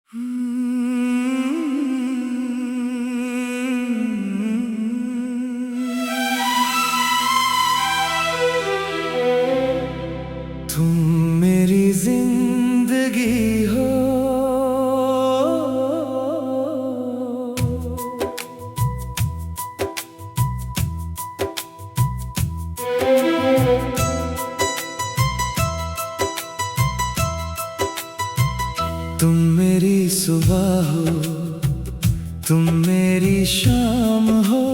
तुम मेरी जिंदगी हो, तुम मेरी सुबह हो, तुम मेरी शाम हो,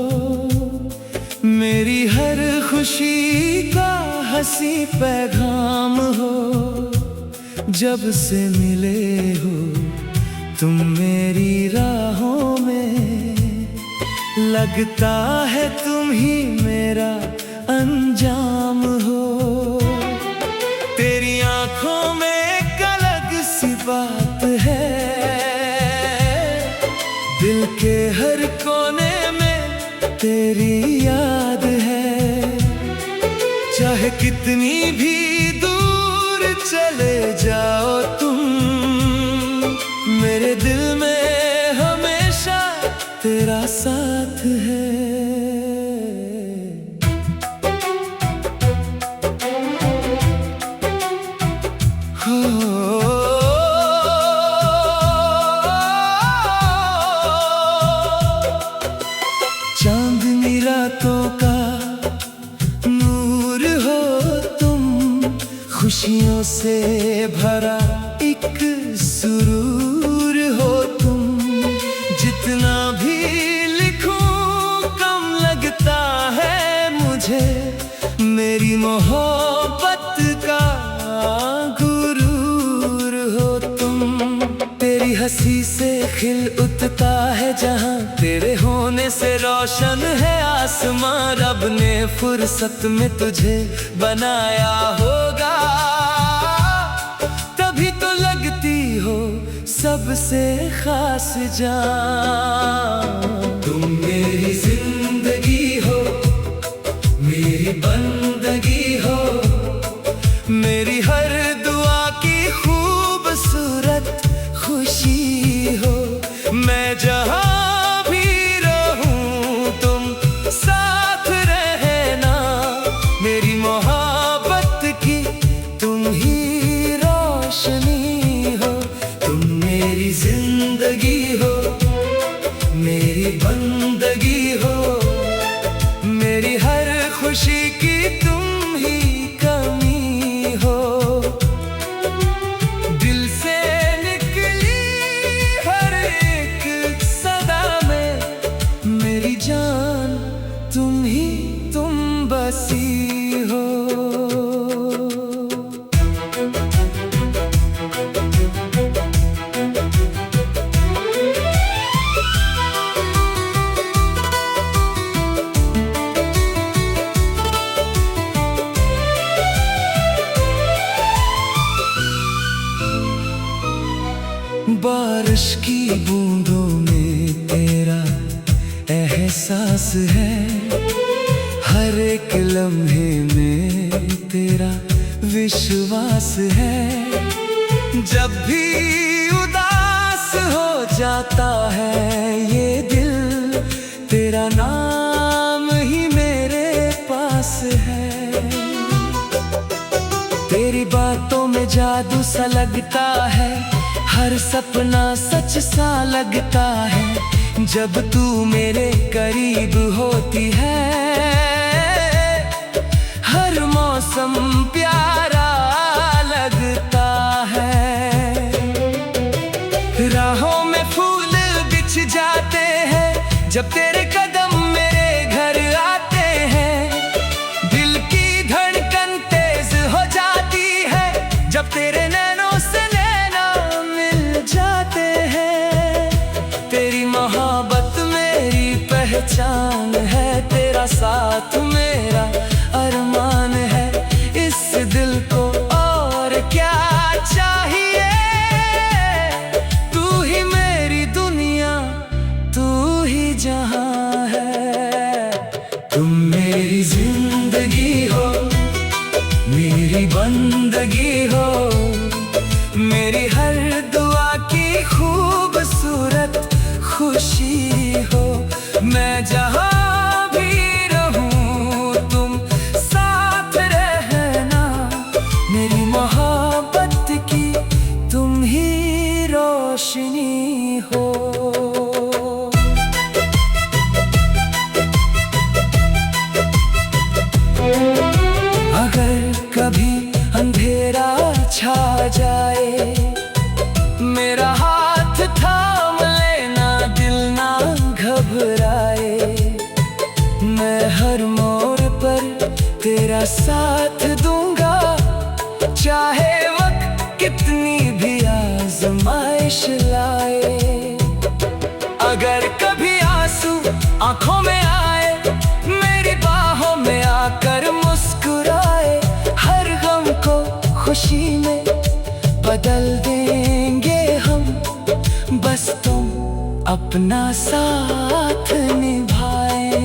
मेरी हर खुशी का हंसी पैगाम हो। जब से मिले हो तुम मेरी राहों में, लगता है तुम ही मेरा अंजाम हो। तेरी आंखों में एक अलग सी बात है, दिल के हर कोने में तेरी याद है। चाहे कितनी भी दूर चले जाओ तुम, मेरे दिल में हमेशा तेरा साथ है। चांदनी रातों का नूर हो तुम, खुशियों से भरा एक सुरूर हो तुम। जितना भी लिखूं कम लगता है मुझे, मेरी मोहब्बत का गुरूर हो तुम। तेरी हंसी से खिल उठता है जहां, तेरे होने से रोशन है आसमां। रब ने फुर्सत में तुझे बनाया होगा, तभी तो लगती हो सबसे खास जान। तुम मेरी जिंदगी हो, मेरी बंदगी हो, मेरी हर दुआ की खूबसूरत खुशी हो। मैं जहां भी रहूं तुम साथ रहना, मेरी मोहब्बत की तुम ही रोशनी हो। तुम मेरी जिंदगी हो, मेरी बंदगी हो, मेरी हर खुशी की तुम ही कमी हो। दिल से निकली हर एक सदा में मेरी जान तुम ही तुम बसी हो। बारिश की बूंदों में तेरा एहसास है, हर एक लम्हे में तेरा विश्वास है। जब भी उदास हो जाता है ये दिल, तेरा नाम ही मेरे पास है। तेरी बातों में जादू सा लगता है, हर सपना सच सा लगता है। जब तू मेरे करीब होती है, हर मौसम प्यारा लगता है। राहों में फूल बिछ जाते हैं जब तेरे कदम मेरे घर आते हैं। दिल की धड़कन तेज हो जाती है जब तेरे नैनों से जाते हैं। तेरी मोहब्बत मेरी पहचान है, तेरा साथ मेरा अरमान है। इस दिल को और क्या चाहिए, तू ही मेरी दुनिया, तू ही जहां है। तुम मेरी जिंदगी हो, मेरी बंदगी हो, मेरी हर दुआ की खूब रोशनी हो। अगर कभी अंधेरा छा जाए, मेरा हाथ थाम लेना, दिल ना घबराए। मैं हर मोड़ पर तेरा साथ दूंगा, चाहे वक्त कितनी भी आजमाइश लाए। अगर कभी आंसू आंखों में आए, मेरी बाहों में आकर मुस्कुराए। हर गम को खुशी में बदल देंगे हम, बस तुम अपना साथ निभाए।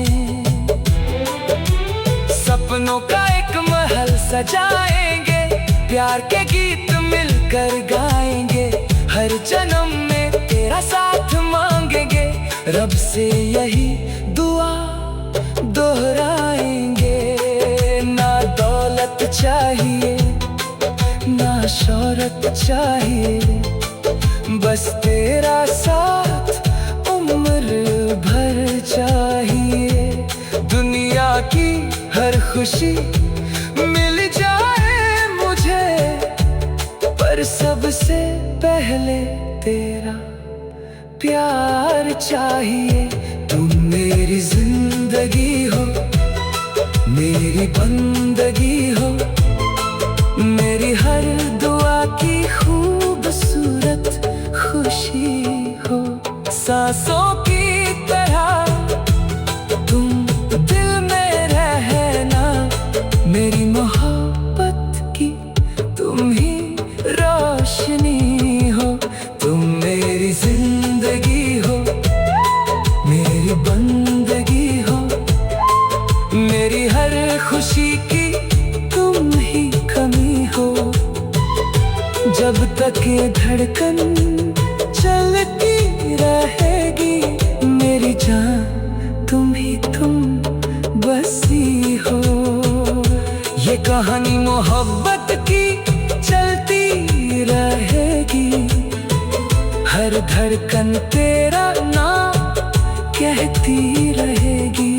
सपनों का एक महल सजाएंगे, प्यार के गीत मिलकर गाएंगे। हर जन्म में तेरा साथ मांगेंगे, रब से यही दुआ दोहराएंगे। ना दौलत चाहिए ना शोहरत चाहिए, बस तेरा साथ उम्र भर चाहिए। दुनिया की हर खुशी मिल जाए मुझे, पर सबसे पहले तेरा प्यार चाहिए। तुम मेरी जिंदगी हो, मेरी बंदगी हो, मेरी हर दुआ की खूबसूरत खुशी हो। सांसों की तरह तुम दिल में रहना, मेरी मोहब्बत की तुम ही रोशनी हो। तुम मेरी जिंदगी हो, मेरी बंदगी हो, मेरी हर खुशी की तुम ही कमी हो। जब तक ये धड़कन चलती रहेगी, मेरी जान तुम ही तुम बसी हो। ये कहानी मोहब्बत की चलती रहेगी, हर धड़कन तेरा नाम कहती रहेगी।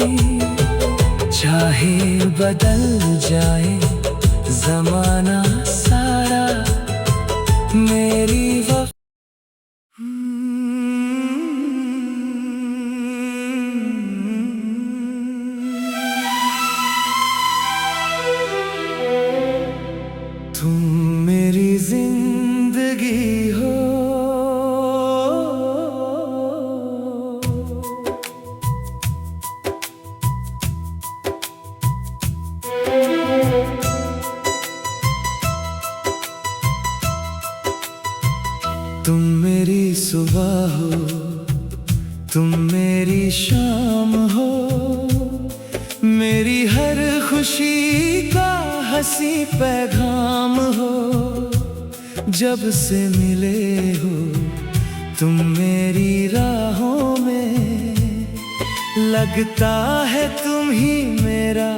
चाहे बदल जाए जमाना सारा, मेरी वफा तुम मेरी जिंदगी हो। तुम मेरी सुबह हो, तुम मेरी शाम हो, मेरी हर खुशी का हंसी पैगाम हो। जब से मिले हो तुम मेरी राहों में, लगता है तुम ही मेरा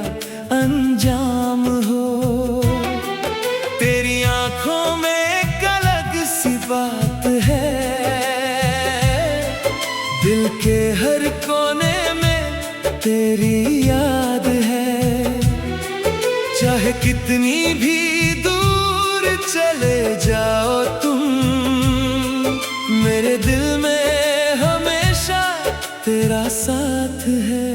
अंजाम हो। तेरी आंखों में एक अलग सी बात है, दिल के हर कोने में तेरी याद है। चाहे कितनी भी दूर चले जाओ तुम, मेरे दिल में हमेशा तेरा साथ है।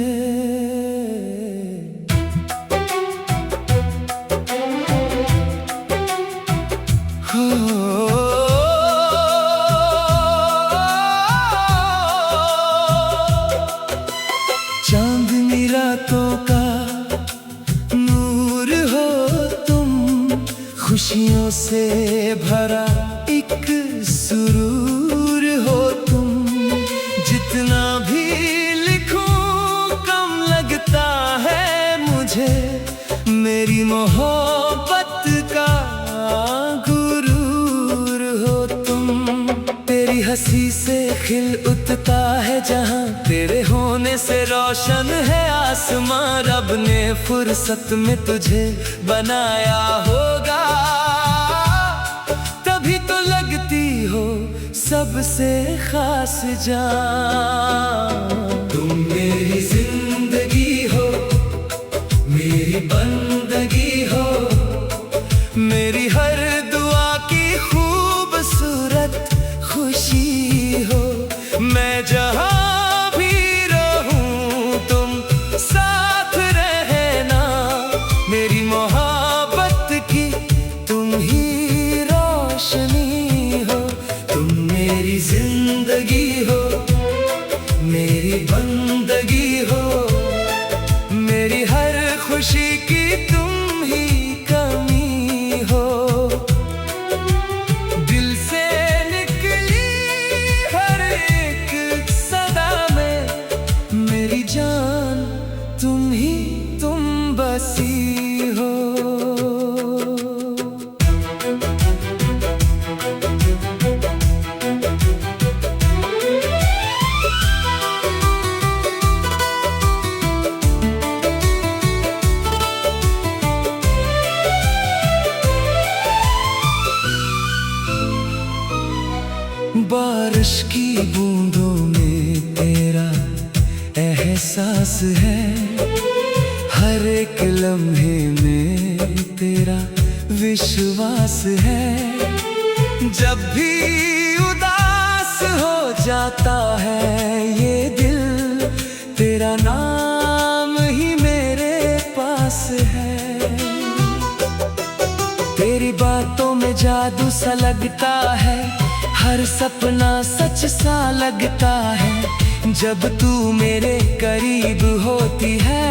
चांदनी रातों का नूर हो तुम, खुशियों से भरा एक सुरूर हो तुम। जितना भी लिखूं कम लगता है मुझे, मेरी मोहब्बत का गुरूर हो तुम। तेरी हंसी से खिल उठता है जहां, तेरे होने से रोशन है आसमां। रब ने फुर्सत में तुझे बनाया होगा, तभी तो लगती हो सबसे खास जान। तुम मेरी जिंदगी हो, मेरी बंदगी हो, मेरी हर दुआ की खूबसूरत खुशी हो। मैं जहाँ भी रहूं तुम साथ रहना, मेरी मोहब्बत की तुम ही रोशनी हो। तुम मेरी जिंदगी हो, मेरी बंदगी हो, मेरी हर खुशी की तुम ही कमी हो। दिल से निकली हर एक सदा में मेरी जान तुम ही तुम बसी हो। बारिश की बूंदों में तेरा एहसास है, हर एक लम्हे में तेरा विश्वास है। जब भी उदास हो जाता है ये दिल, तेरा नाम ही मेरे पास है। तेरी बातों में जादू सा लगता है, हर सपना सच सा लगता है जब तू मेरे करीब होती है।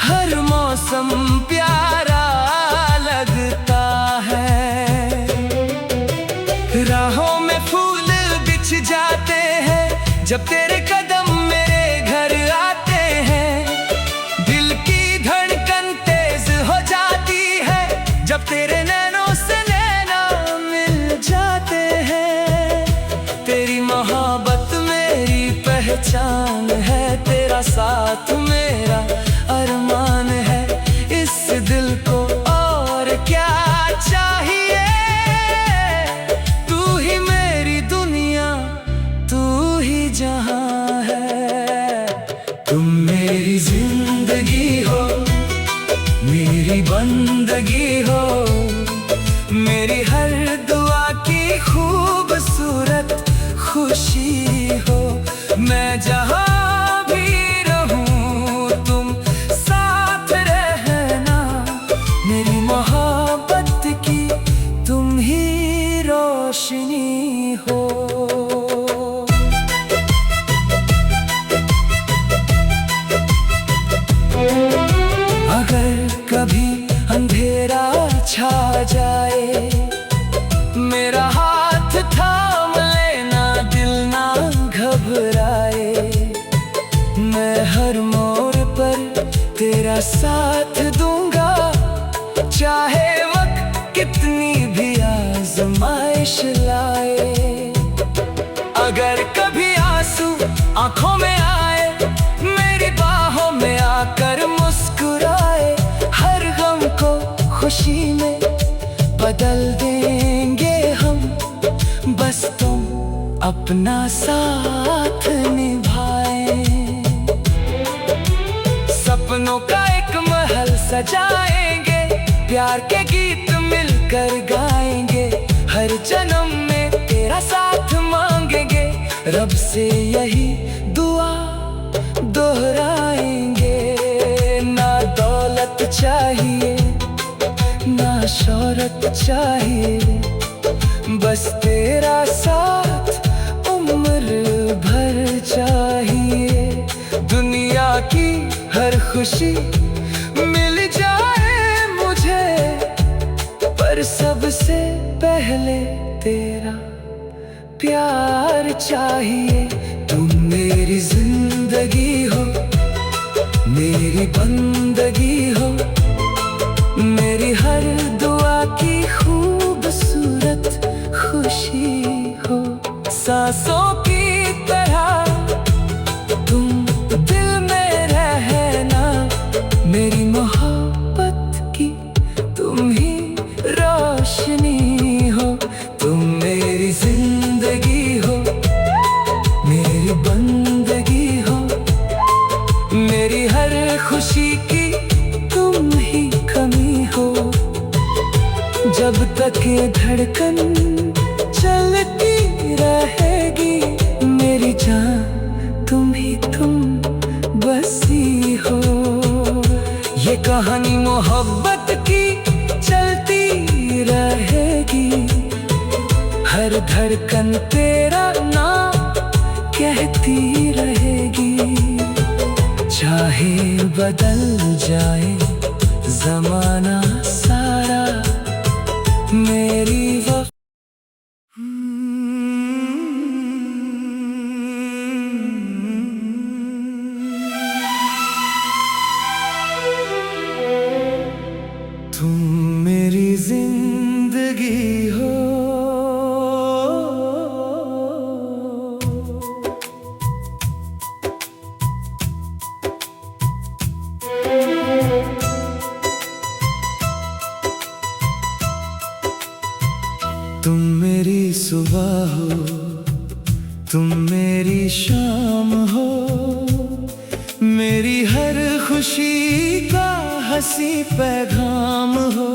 हर मौसम प्यारा लगता है, राहों में फूल बिछ जाते हैं जब तेरे कदम मेरे घर आते हैं। दिल की धड़कन तेज हो जाती है जब तेरे नैनों से जाते हैं। तेरी मोहब्बत मेरी पहचान है, तेरा साथ मेरा अरमान है। इस दिल को और क्या चाहिए, तू ही मेरी दुनिया, तू ही जहां है। तुम मेरी जिंदगी हो, मेरी बंदगी हो, मेरी हर दुआ की खूबसूरत खुशी हो। मैं जहाँ भी रहूं तुम साथ रहना, मेरी मोहब्बत की तुम ही रोशनी हो। अगर कभी अंधेरा छा जाए, मेरा हाथ थाम लेना, दिल ना घबराए। मैं हर मोड़ पर तेरा साथ दूंगा, चाहे वक्त कितनी भी आजमाइश लाए। अगर कभी आंसू आंखों में आए, मेरी बाहों में आकर मुस्कुराए। हर गम को खुशी में बदल देंगे हम, बस तुम अपना साथ निभाए। सपनों का एक महल सजाएंगे, प्यार के गीत मिलकर गाएंगे। हर जन्म में तेरा साथ मांगेंगे, रब से यही दुआ दोहराएंगे। ना दौलत चाहिए ना शोहरत चाहिए, बस तेरा साथ उम्र भर चाहिए। दुनिया की हर खुशी मिल जाए मुझे, पर सबसे पहले तेरा प्यार चाहिए। तुम मेरी जिंदगी हो, मेरी बंदगी हो, मेरी हर दुआ की खूबसूरत खुशी हो। सांसों की तरह तुम दिल में रहना, मेरी मोहब्बत की तुम ही रोशनी हो। तुम कहानी मोहब्बत की चलती रहेगी, हर धड़कन तेरा नाम कहती रहेगी। चाहे बदल जाए जमाना सारा, मेरी वफा तुम मेरी जिंदगी हो। तुम मेरी सुबह हो, तुम मेरी शाम हो, मेरी हर खुशी का हंसी पैगाम हो।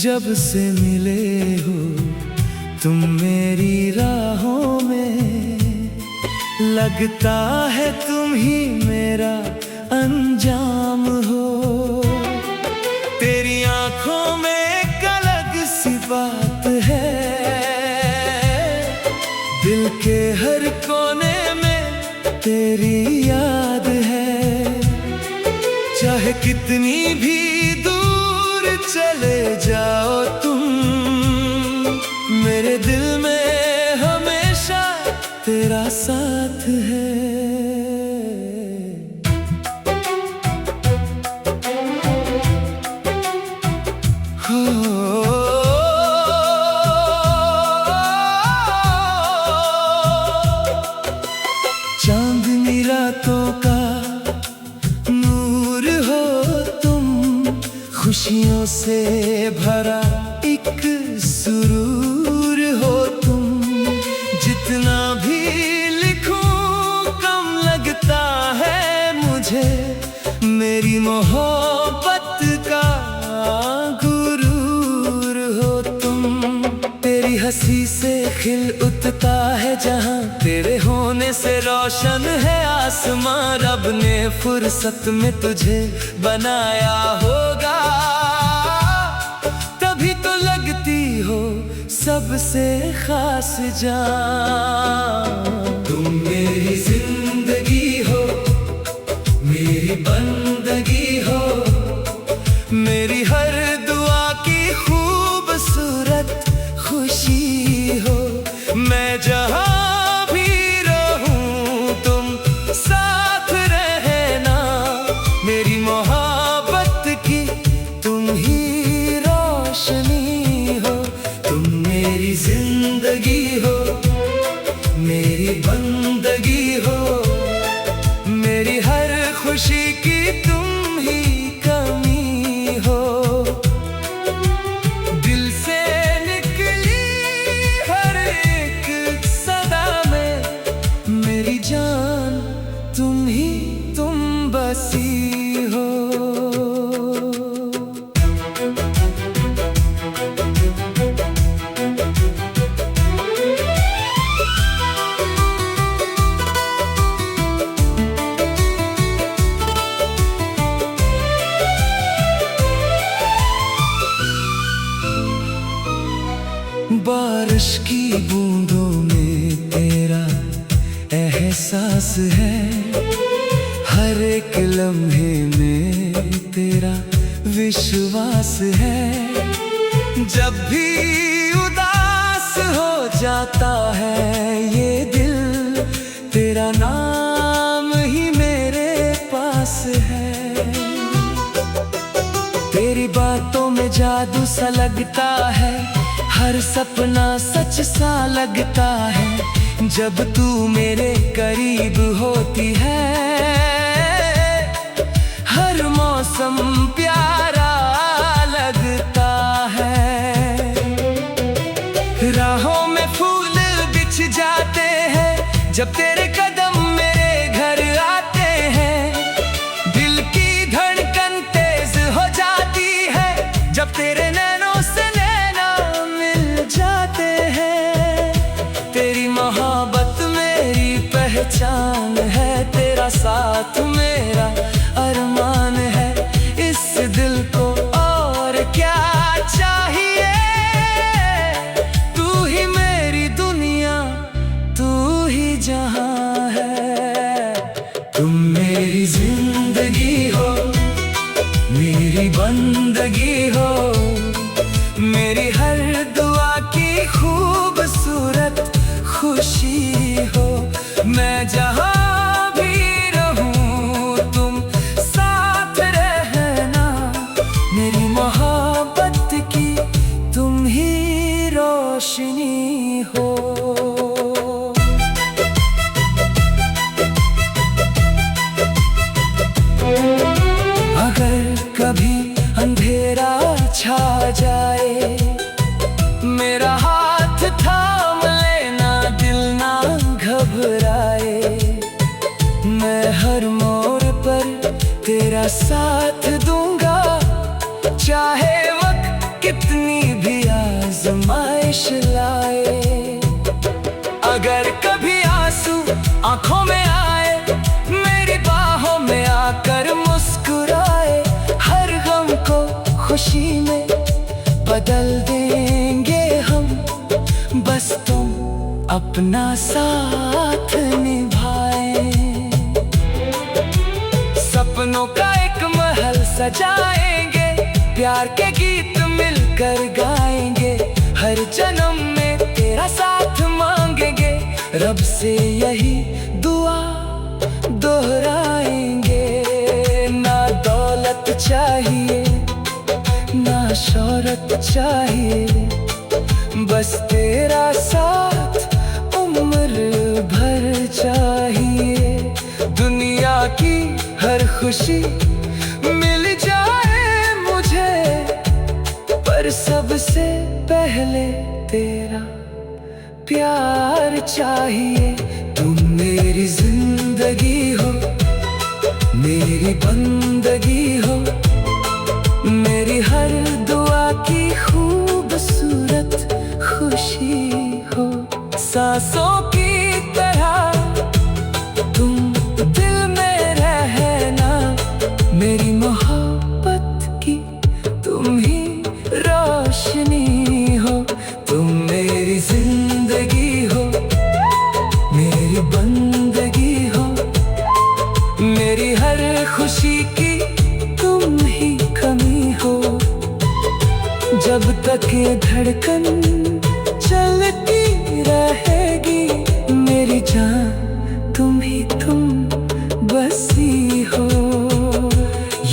जब से मिले हो तुम मेरी राहों में, लगता है तुम ही मेरा अंजाम हो। तेरी आंखों में एक अलग सी बात है, दिल के हर कोने में तेरी याद है। चाहे कितनी भी दूर चले जाओ तुम, मेरे दिल में हमेशा तेरा साथ है। चांदनी रातों का नूर हो तुम, खुशियों से भरा एक सुरूर हो तुम। जितना भी लिखूं कम लगता है मुझे, मेरी मोहब्बत का गुरूर हो तुम। तेरी हंसी से खिल उठता है जहां, तेरे होने से रोशन है आसमां। रब ने फुर्सत में तुझे बनाया होगा, तभी तो लगती हो सबसे खास जान। तुम मेरी जिंदगी हो, मेरी बंदगी हो, मेरी हर दुआ की खूबसूरत खुशी हो। मैं जहां भी रहूं तुम साथ रहना, मेरी मोहब्बत की तुम ही रोशनी हो। तुम मेरी जिंदगी हो, मेरी बंदगी हो, मेरी हर खुशी की तुम ही कमी हो। दिल से निकली हर एक सदा में, मेरी जान तुम ही तुम बसी हो। बारिश की बूंदों में तेरा एहसास है, हर एक लम्हे में तेरा विश्वास है। जब भी उदास हो जाता है ये दिल, तेरा नाम ही मेरे पास है। तेरी बातों में जादू सा लगता है, हर सपना सच सा लगता है। जब तू मेरे करीब होती है, हर मौसम प्यारा लगता है। राहों में फूल बिछ जाते हैं, जब तेरे कदम मेरे घर आते हैं। दिल की धड़कन तेज हो जाती है, जब तेरे नैनों से नैना मिल जाते हैं। तेरी मोहब्बत मेरी पहचान है, तेरा साथ मेरा अरमान है। रोशनी हो। अगर कभी अंधेरा छा जाए, मेरा हाथ थाम लेना, दिल ना घबराए। मैं हर मोड़ पर तेरा साथ दूंगा, चाहे वक्त कितनी भी आजमाइश लाए। अगर कभी आंसू आंखों में आए, मेरी बाहों में आकर मुस्कुराए। हर गम को खुशी में बदल देंगे हम, बस तुम अपना साथ निभाए। सपनों का एक महल सजाएंगे, प्यार के गीत मिलकर गाएंगे। हर जन्म में तेरा साथ मांगेंगे, रब से यही दुआ दोहराएंगे। ना दौलत चाहिए ना शोहरत चाहिए, बस तेरा साथ उम्र भर चाहिए। दुनिया की हर खुशी मिल जाए मुझे, पर सबसे पहले तेरा प्यार चाहिए। तुम मेरी जिंदगी हो, मेरी बंदगी हो, मेरी हर दुआ की खूबसूरत खुशी हो। सांसों की तरह तुम दिल में रहना, मेरी मोहब्बत की तुम ही रोशनी हो। तुम मेरी जिंदगी हो, मेरी बंदगी हो, मेरी हर खुशी की तुम ही कमी हो। जब तक ये धड़कन चलती रहेगी, मेरी जान तुम ही तुम बसी हो।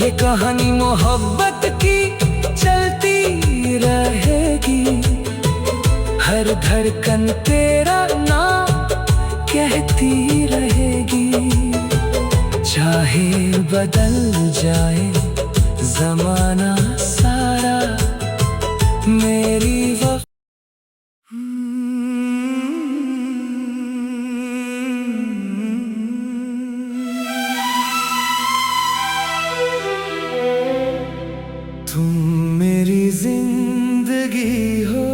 ये कहानी मोहब्बत की चलती रहेगी, हर धड़कन तेरा नाम कहती रहेगी। चाहे बदल जाए जमाना सारा, मेरी वफा तुम मेरी जिंदगी हो।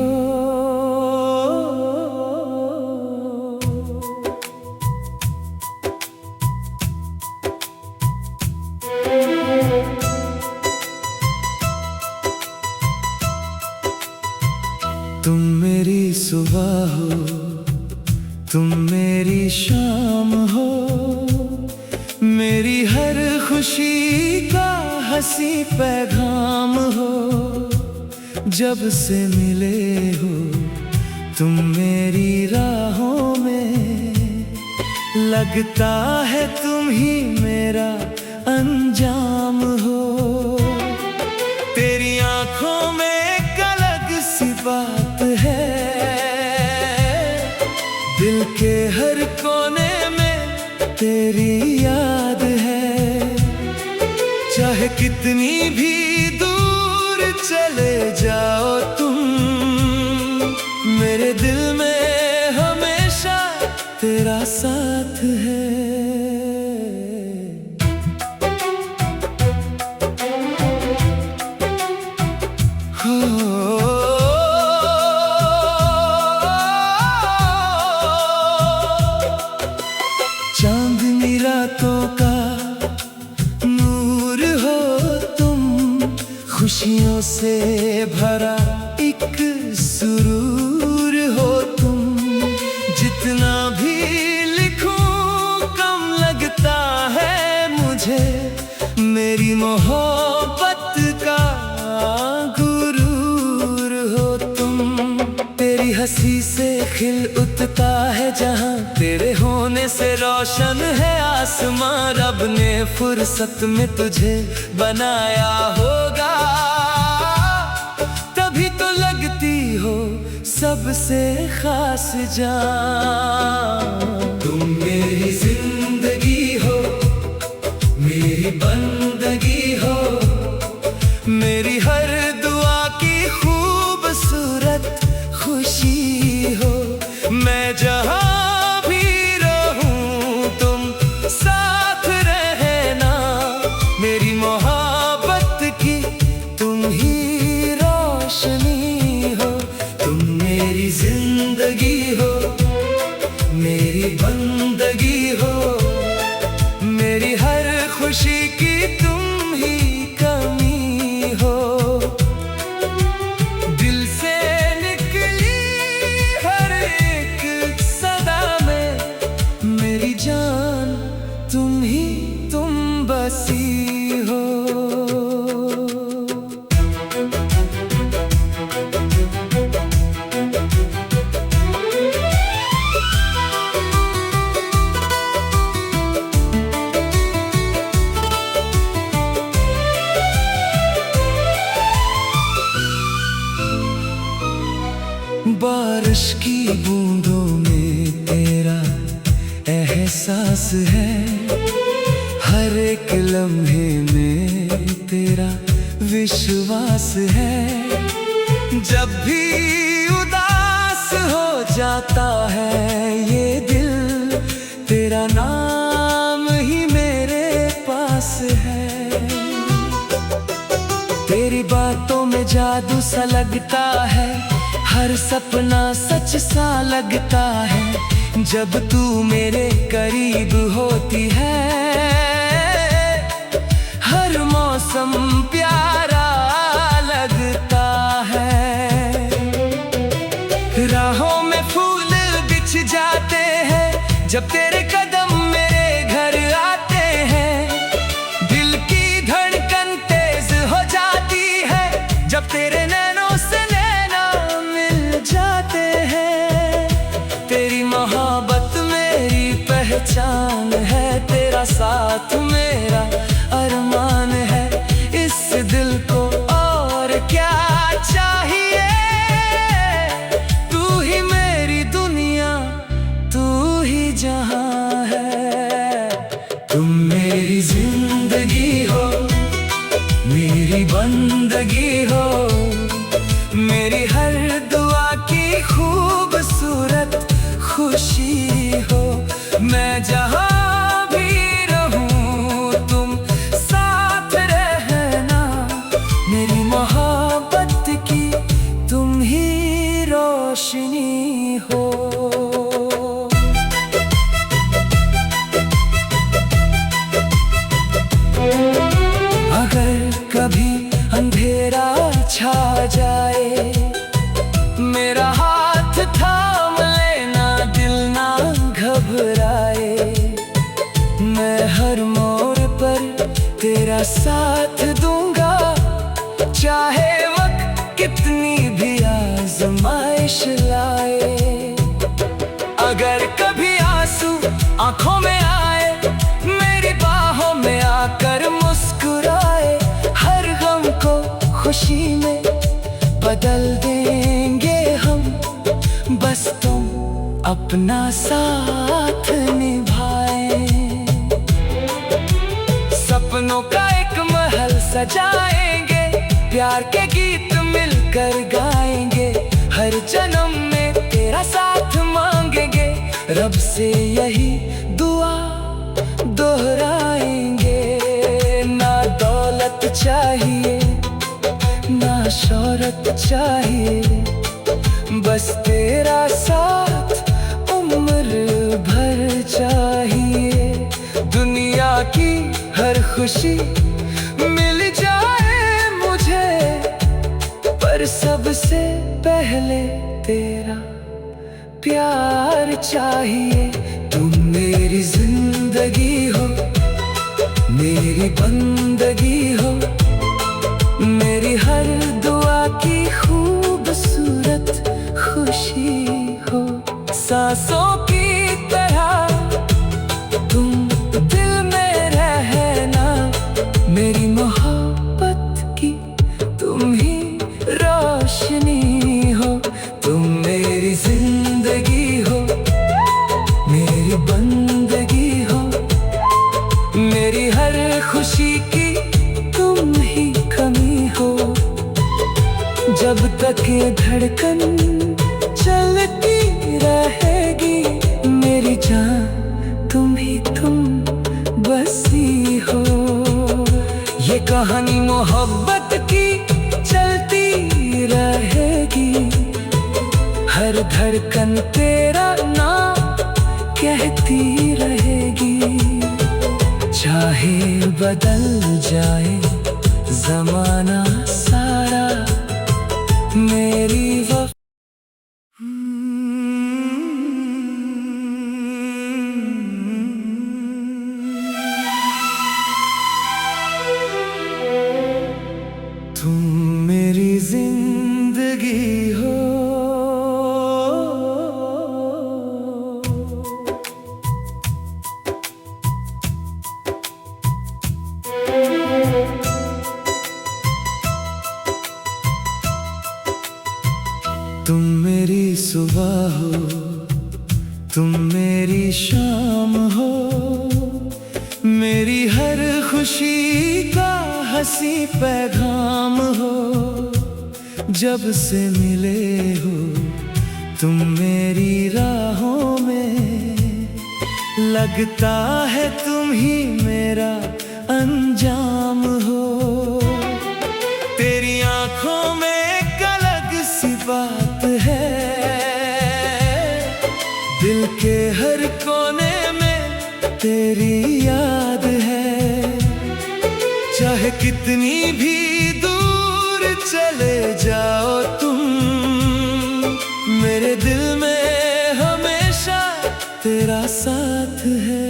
तुम मेरी सुबह हो, तुम मेरी शाम हो, मेरी हर खुशी का हंसी पैगाम हो। जब से मिले हो तुम मेरी राहों में, लगता है तुम ही मेरा अंजाम हो। तेरी आंखों में एक अलग सी बात है, दिल के हर कोने में तेरी याद है। चाहे कितनी भी दूर चले जाओ तुम, मेरे दिल में हमेशा तेरा साथ है। चांदनी रातों का नूर हो तुम, खुशियों से भरा एक सुरूर हो तुम। जितना भी लिखूं कम लगता है मुझे, मेरी मोहब्बत का गुरूर हो तुम। तेरी हंसी से खिल उठता है जहां, तेरे होने से रोशन है आसमां। रब ने फुर्सत में तुझे बनाया होगा, तभी तो लगती हो सबसे खास जान। तुम मेरी जिंदगी हो, मेरी बंदगी हो, मेरी हर दुआ की खूबसूरत खुशी हो। मैं जहाँ भी रहूं तुम साथ रहना, मेरी मोहब्बत की तुम ही रोशनी हो। तुम मेरी जिंदगी हो, मेरी बंदगी हो, मेरी हर खुशी की तुम ही कमी हो। दिल से निकली हर एक सदा में मेरी जान तुम ही तुम बसी हो। बारिश की बूंदों में तेरा एहसास है, हर एक लम्हे में तेरा विश्वास है। जब भी उदास हो जाता है ये दिल, तेरा नाम ही मेरे पास है। तेरी बातों में जादू सा लगता है, हर सपना सच सा लगता है। जब तू मेरे करीब होती है, हर मौसम प्यारा लगता है। राहों में फूल बिछ जाते हैं जब तेरे कदम मेरे घर आते हैं। दिल की धड़कन तेज हो जाती है जब तेरे नैनों से जाते हैं। तेरी मोहब्बत मेरी पहचान है, तेरा साथ मेरा अरमान है। इस दिल को और क्या चाहिए, तू ही मेरी दुनिया, तू ही जहां है। तुम मेरी जिंदगी हो, मेरी बंदगी हो, मेरी हर दुआ की खूबसूरत खुशी हो। मैं जहाँ भी रहूं तुम साथ रहना, मेरी मोहब्बत की तुम ही रोशनी हो। अगर कभी अंधेरा छा जाए, मेरा हाथ थाम लेना, दिल ना घबराए। मैं हर मोड़ पर तेरा साथ दूंगा, चाहे वक्त कितनी भी आजमाइश लाए। अगर कभी आंसू आंखों में आए, मेरी बाहों में आकर मुस्कुराए। हर गम को खुशी में बदल देंगे हम, बस तुम अपना साथ निभाए। सपनों का एक महल सजाएंगे, प्यार के गीत मिलकर गाएंगे। हर जन्म में तेरा साथ मांगेंगे, रब से यही दुआ दोहराएंगे। ना दौलत चाहिए ना शोहरत चाहिए, बस तेरा साथ उम्र भर चाहिए। दुनिया की हर खुशी मिल जाए मुझे, पर सबसे पहले तेरा प्यार चाहिए। तुम मेरी जिंदगी हो, मेरी बंदगी हो, मेरी हर दुआ की खूबसूरत खुशी हो। सांसों की तरह तुम दिल में रहना, मेरी मोहब्बत की तुम ही रोशनी हो। तुम ये धड़कन चलती रहेगी, मेरी जान तुम ही तुम बसी हो। ये कहानी मोहब्बत की चलती रहेगी, हर धड़कन तेरा नाम कहती रहेगी। चाहे बदल जाए जमाना सारा, मेरी वफा तुम मेरी जिंदगी हो। तुम मेरी सुबह हो, तुम मेरी शाम हो, मेरी हर खुशी का हंसी पैगाम हो। जब से मिले हो तुम मेरी राहों में, लगता है तुम ही मेरा अंजाम हो। तेरी आंखों में एक अलग सी बात है, दिल के हर कोने में तेरी याद है। चाहे कितनी भी दूर चले जाओ तुम, मेरे दिल में हमेशा तेरा साथ है।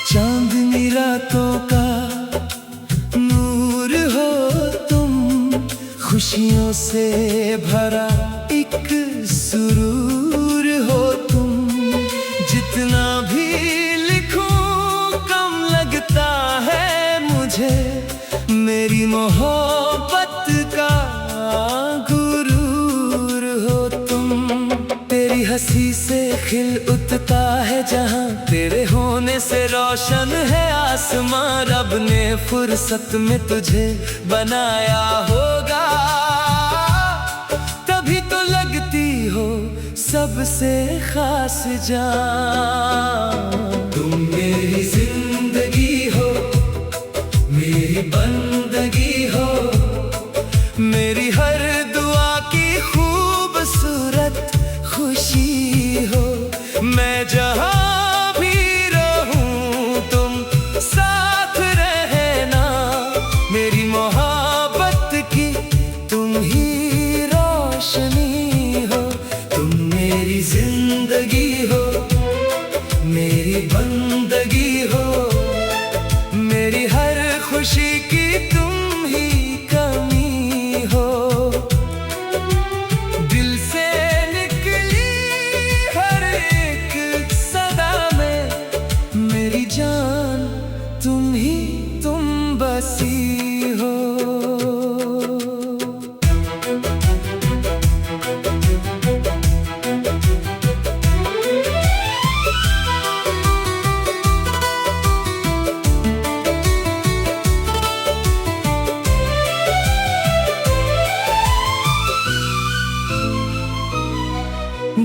चांदनी रातों का नूर हो तुम, खुशियों से भरा एक सुरूर हो तुम। जितना भी लिखूं कम लगता है मुझे, मेरी मोहब्बत का गुरूर हो तुम। तेरी हंसी से खिल उठता है जहां, तेरे होने से रोशन है आसमां। रब ने फुर्सत में तुझे बनाया होगा, तभी तो लगती हो सबसे खास जान। तुम मेरी जिंदगी हो, मेरी बंदगी हो, मेरी हर दुआ की खूबसूरत खुशी हो। मैं जहां भी रहूं तुम साथ रहना, मेरी मोहब्बत की तुम ही रोशनी हो। तुम मेरी जिंदगी हो, मेरी बंदगी हो, मेरी हर खुशी की तुम ही कमी हो। दिल से निकली हर एक सदा में, मेरी जान तुम ही तुम बसी हो।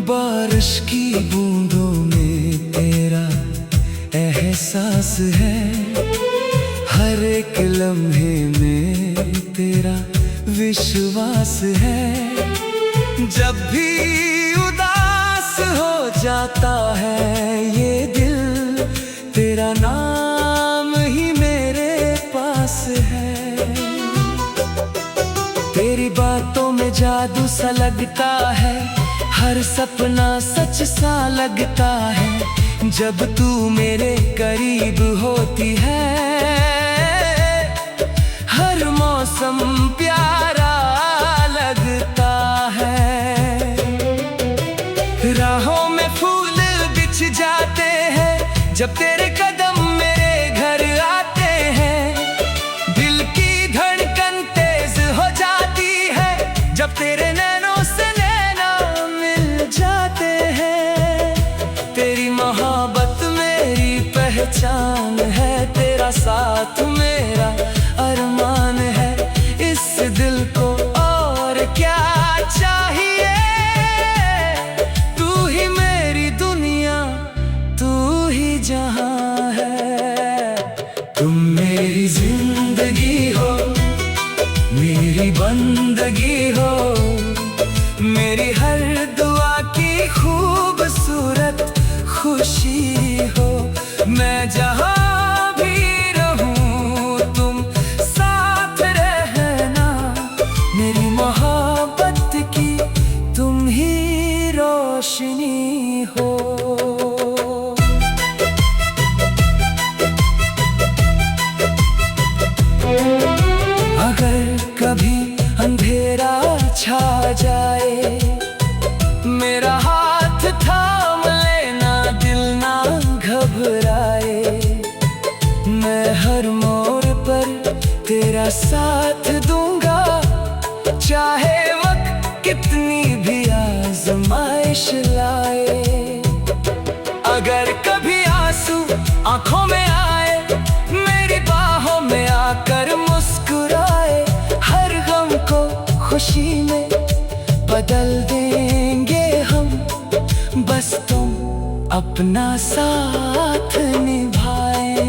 बारिश की बूंदों में तेरा एहसास है, हर एक लम्हे में तेरा विश्वास है। जब भी उदास हो जाता है ये दिल, तेरा नाम ही मेरे पास है। तेरी बातों में जादू सा लगता है, हर सपना सच सा लगता है। जब तू मेरे करीब होती है, हर मौसम प्यारा लगता है। राहों में फूल बिछ जाते हैं जब तेरे कदम मेरे घर आते हैं। दिल की धड़कन तेज हो जाती है जब तेरे नैनों से नैना पहचान है, तेरा साथ मेरा अरमान है। इस दिल को और क्या चाहिए, तू ही मेरी दुनिया, तू ही जहां है। तुम मेरी जिंदगी हो, मेरी बंदगी हो, मेरी हर दुआ की खूबसूरत खुशी हो। मैं जहां भी रहूं तुम साथ रहना, मेरी मोहब्बत की तुम ही रोशनी हो। अगर कभी अंधेरा छा जाए, मेरा हाथ थाम लेना, दिल ना घबराए। मैं हर मोड़ पर तेरा साथ दूंगा, चाहे वक्त कितनी भी आजमाइश लाए। अगर कभी आंसू आंखों में आए, मेरी बाहों में आकर मुस्कुराए। हर गम को खुशी में बदल देंगे हम, बस तुम अपना साथ निभाए।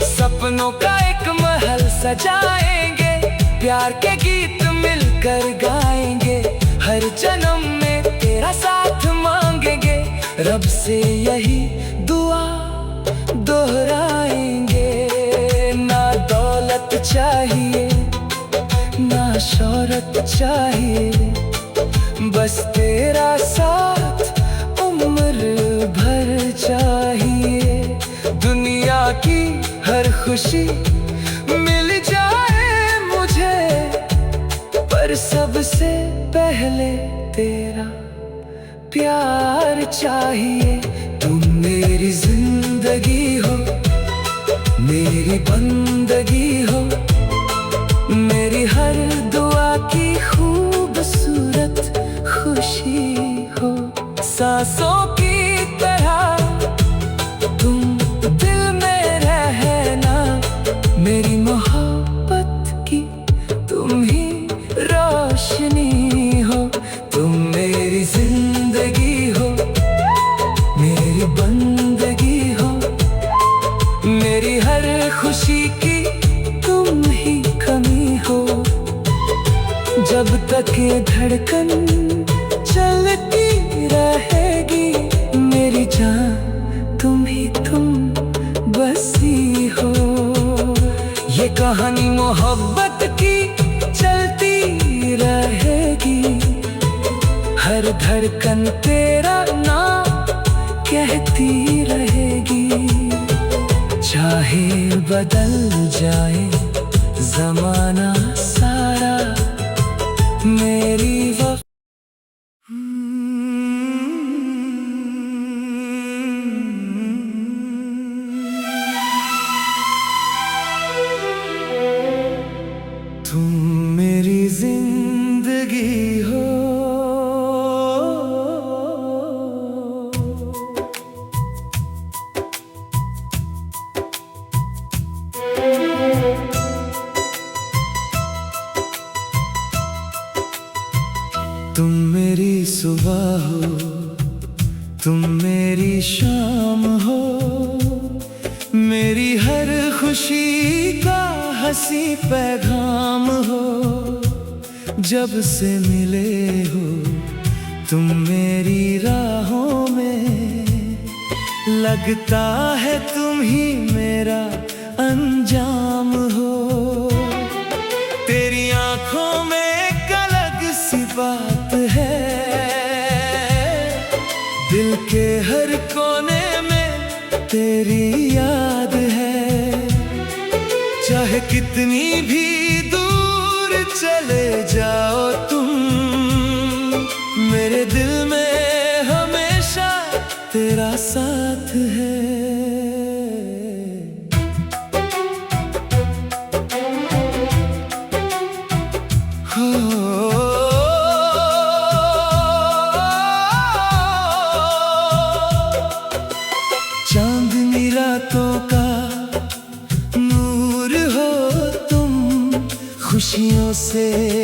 सपनों का एक महल सजाएंगे, प्यार के गीत मिलकर गाएंगे। हर जन्म में तेरा साथ मांगेंगे, रब से यही दुआ दोहराएंगे। ना दौलत चाहिए, ना शोहरत चाहिए, बस तेरा साथ उम्र भर चाहिए। दुनिया की हर खुशी मिल जाए मुझे, पर सबसे पहले तेरा प्यार चाहिए। तुम मेरी जिंदगी हो, मेरी बंदगी हो, मेरी हर दुआ की खूबसूरत खुशी हो। सांसों की तरह तुम दिल में रहना, मेरी मोहब्बत की तुम ही रोशनी हो। तुम मेरी जिंदगी हो, मेरी बंदगी हो, मेरी हर खुशी की तुम ही कमी हो। जब तक ये धड़कन चलती रहेगी, मेरी जान तुम ही तुम बसी हो। ये कहानी मोहब्बत की चलती रहेगी, हर धड़कन तेरा नाम कहती रहेगी। चाहे बदल जाए जमाना सारा, मेरी वफा तुम मेरी जिंदगी हो, तुम मेरी सुबह हो, तुम मेरी शाम हो, मेरी हर खुशी का हंसी पैगाम हो। जब से मिले हो तुम मेरी राहों में, लगता है तुम ही मेरा अंजाम हो। तेरी आंखों में एक अलग सी बात है, दिल के हर कोने में तेरी याद है। चाहे कितनी भी दूर चले जाओ तुम, मेरे दिल में हमेशा तेरा साथ है। से।